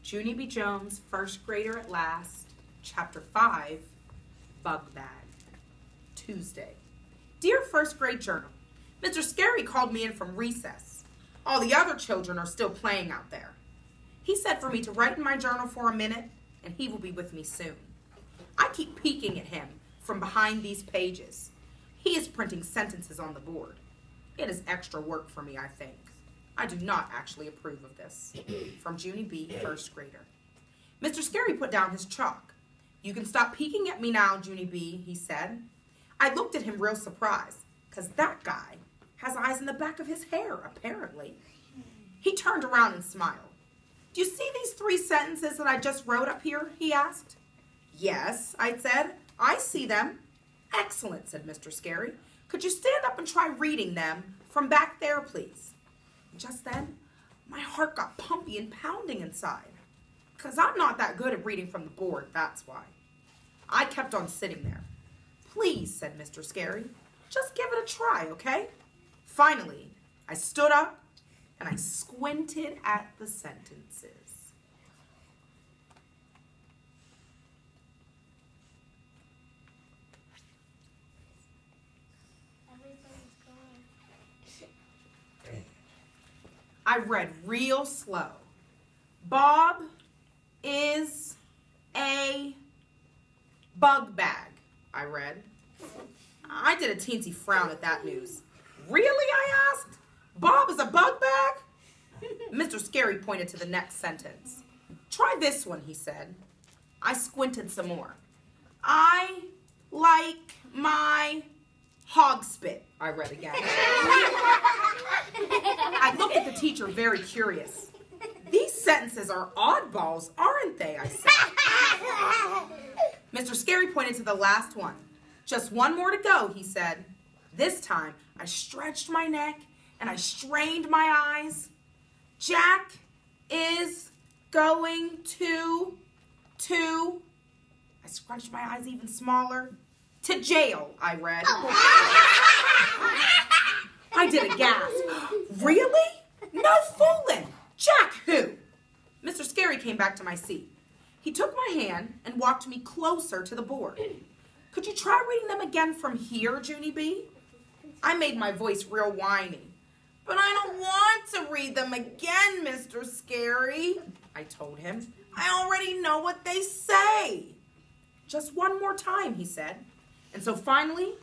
Junie B. Jones, first grader at last, Chapter 5, Bug Bag. Tuesday. Dear first grade journal, Mr. Scary called me in from recess. All the other children are still playing out there. He said for me to write in my journal for a minute, and he will be with me soon. I keep peeking at him from behind these pages. He is printing sentences on the board. It is extra work for me, I think. I do not actually approve of this. From Junie B., first grader. Mr. Scary put down his chalk. You can stop peeking at me now, Junie B., he said. I looked at him real surprised, because that guy has eyes in the back of his hair, apparently. He turned around and smiled. Do you see these 3 sentences that I just wrote up here, he asked. Yes, I said. I see them. Excellent, said Mr. Scary. Could you stand up and try reading them from back there, please? Just then, my heart got pumpy and pounding inside, because I'm not that good at reading from the board, that's why. I kept on sitting there. Please, said Mr. Scary, just give it a try, okay? Finally, I stood up and I squinted at the sentences. I read real slow. Bob is a bug bag, I read. I did a teensy frown at that news. Really, I asked? Bob is a bug bag? Mr. Scary pointed to the next sentence. Try this one, he said. I squinted some more. I like my hog spit, I read again. I looked at the teacher very curious. These sentences are oddballs, aren't they, I said. Mr. Scary pointed to the last one. Just one more to go, he said. This time, I stretched my neck and I strained my eyes. Jack is going to, I scrunched my eyes even smaller, to jail, I read. I did a gasp. Really? No fooling. Jack who? Mr. Scary came back to my seat. He took my hand and walked me closer to the board. Could you try reading them again from here, Junie B.? I made my voice real whiny. But I don't want to read them again, Mr. Scary, I told him. I already know what they say. Just one more time, he said. And so finally,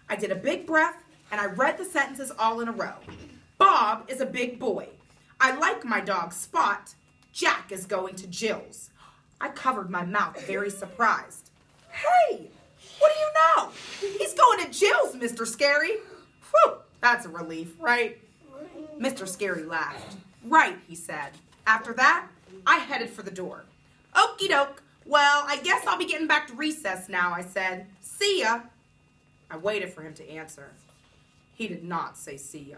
I did a big breath and I read the sentences all in a row. Bob is a big boy. I like my dog Spot. Jack is going to Jill's. I covered my mouth, very surprised. Hey, what do you know? He's going to Jill's, Mr. Scary. Whew, that's a relief, right? Mr. Scary laughed. Right, he said. After that, I headed for the door. Okie doke. Well, I guess I'll be getting back to recess now, I said. See ya. I waited for him to answer. He did not say see ya.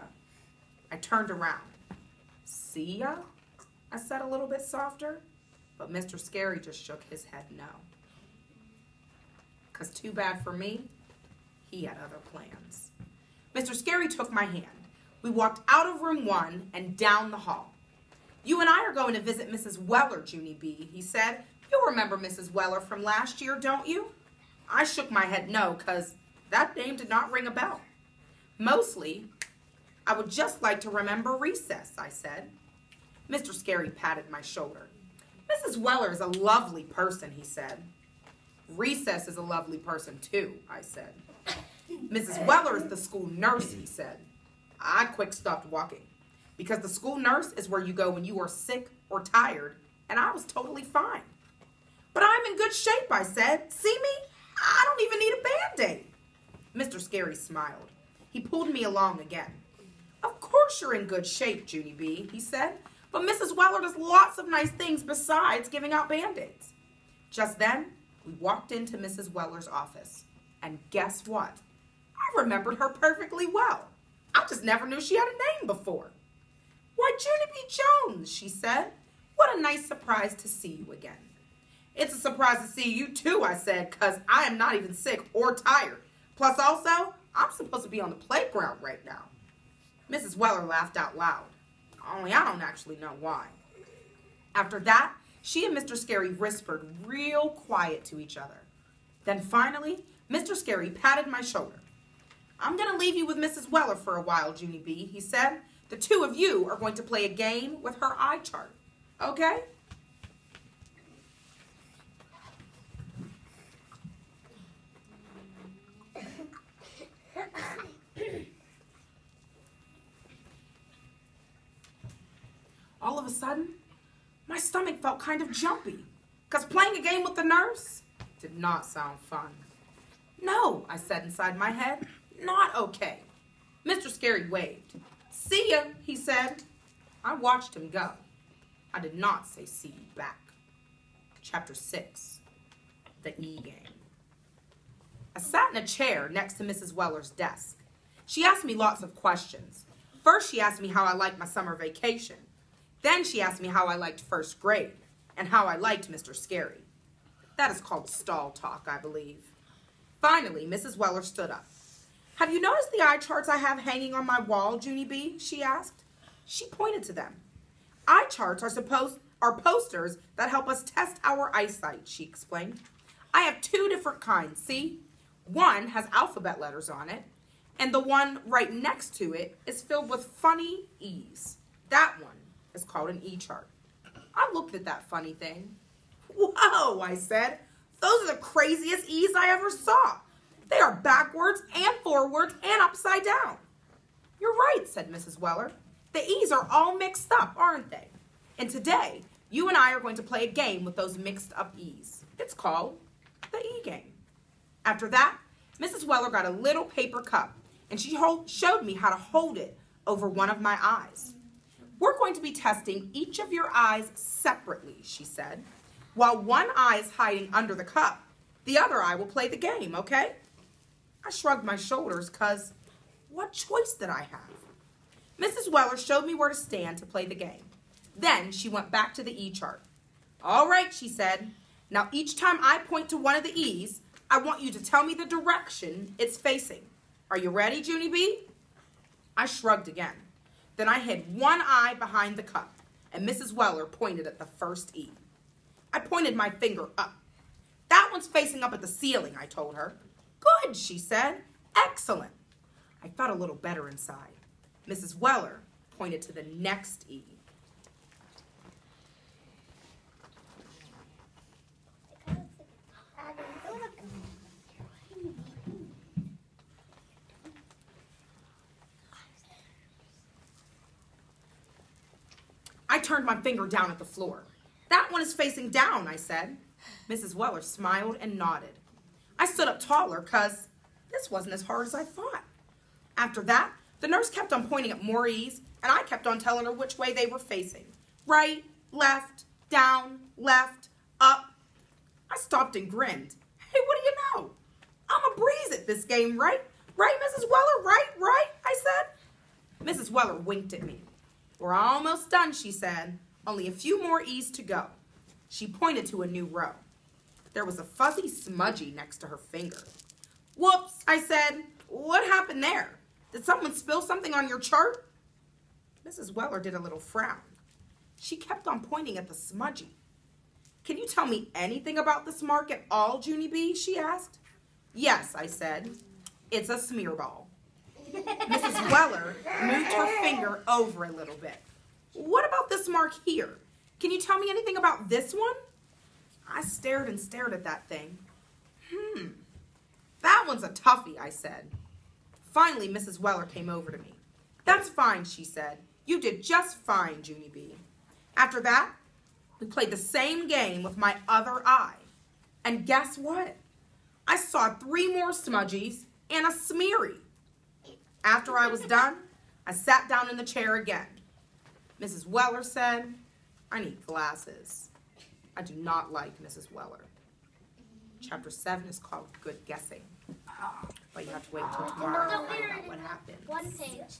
I turned around. See ya? I said a little bit softer, but Mr. Scary just shook his head no. 'Cause too bad for me, he had other plans. Mr. Scary took my hand. We walked out of room 1 and down the hall. You and I are going to visit Mrs. Weller, Junie B., he said. You remember Mrs. Weller from last year, don't you? I shook my head no, 'cause that name did not ring a bell. Mostly, I would just like to remember recess, I said. Mr. Scary patted my shoulder. Mrs. Weller is a lovely person, he said. Recess is a lovely person too, I said. Mrs. Weller is the school nurse, he said. I quick stopped walking, because the school nurse is where you go when you are sick or tired, and I was totally fine. But I'm in good shape, I said. See me? I don't even need a Band-Aid. Mr. Scary smiled. He pulled me along again. Of course you're in good shape, Junie B., he said, but Mrs. Weller does lots of nice things besides giving out Band-Aids. Just then, we walked into Mrs. Weller's office, and guess what? I remembered her perfectly well. I just never knew she had a name before. Why, Junie B. Jones, she said. What a nice surprise to see you again. It's a surprise to see you too, I said, 'cause I am not even sick or tired. Plus also, I'm supposed to be on the playground right now. Mrs. Weller laughed out loud. Only I don't actually know why. After that, She and Mr. Scary whispered real quiet to each other. Then finally, Mr. Scary patted my shoulder. "I'm going to leave you with Mrs. Weller for a while, Junie B," he said. "The two of you are going to play a game with her eye chart. Okay?" All of a sudden, my stomach felt kind of jumpy, because playing a game with the nurse did not sound fun. "No," I said inside my head, "not okay." Mr. Scary waved. "See ya," he said. I watched him go. I did not say see you back. Chapter 6, The E-Game. I sat in a chair next to Mrs. Weller's desk. She asked me lots of questions. First, she asked me how I liked my summer vacation. Then she asked me how I liked first grade and how I liked Mr. Scary. That is called stall talk, I believe. Finally, Mrs. Weller stood up. "Have you noticed the eye charts I have hanging on my wall, Junie B?" she asked. She pointed to them. "Eye charts are posters that help us test our eyesight," she explained. "I have 2 different kinds, see? One has alphabet letters on it, and the one right next to it is filled with funny E's. That one is called an E-chart." I looked at that funny thing. "Whoa," I said. "Those are the craziest E's I ever saw. They are backwards and forwards and upside down." "You're right," said Mrs. Weller. "The E's are all mixed up, aren't they? And today, you and I are going to play a game with those mixed up E's. It's called the E-Game." After that, Mrs. Weller got a little paper cup, and she showed me how to hold it over one of my eyes. "We're going to be testing each of your eyes separately," she said. "While one eye is hiding under the cup, the other eye will play the game, okay?" I shrugged my shoulders because what choice did I have? Mrs. Weller showed me where to stand to play the game. Then she went back to the E-chart. "All right," she said. "Now each time I point to one of the E's, I want you to tell me the direction it's facing. Are you ready, Junie B?" I shrugged again. Then I hid one eye behind the cup, and Mrs. Weller pointed at the first E. I pointed my finger up. "That one's facing up at the ceiling," I told her. "Good," she said. "Excellent." I felt a little better inside. Mrs. Weller pointed to the next E. I turned my finger down at the floor. "That one is facing down," I said. Mrs. Weller smiled and nodded. I stood up taller because this wasn't as hard as I thought. After that, the nurse kept on pointing at more E's, and I kept on telling her which way they were facing. Right, left, down, left, up. I stopped and grinned. Hey, what do you know? I'm a breeze at this game, right? Right, Mrs. Weller? Right, I said. Mrs. Weller winked at me. We're almost done, she said. Only a few more E's to go. She pointed to a new row. There was a fuzzy smudgy next to her finger. Whoops, I said. What happened there? Did someone spill something on your chart? Mrs. Weller did a little frown. She kept on pointing at the smudgy. Can you tell me anything about this mark at all, Junie B? She asked. Yes, I said. It's a smear ball. Mrs. Weller moved her finger over a little bit. What about this mark here? Can you tell me anything about this one? I stared and stared at that thing. That one's a toughie, I said. Finally, Mrs. Weller came over to me. That's fine, she said. You did just fine, Junie B. After that, we played the same game with my other eye. And guess what? I saw 3 more smudgies and a smeary. After I was done, I sat down in the chair again. Mrs. Weller said, I need glasses. I do not like Mrs. Weller. Chapter 7 is called Good Guessing. But you have to wait until tomorrow to find out what happened. One page.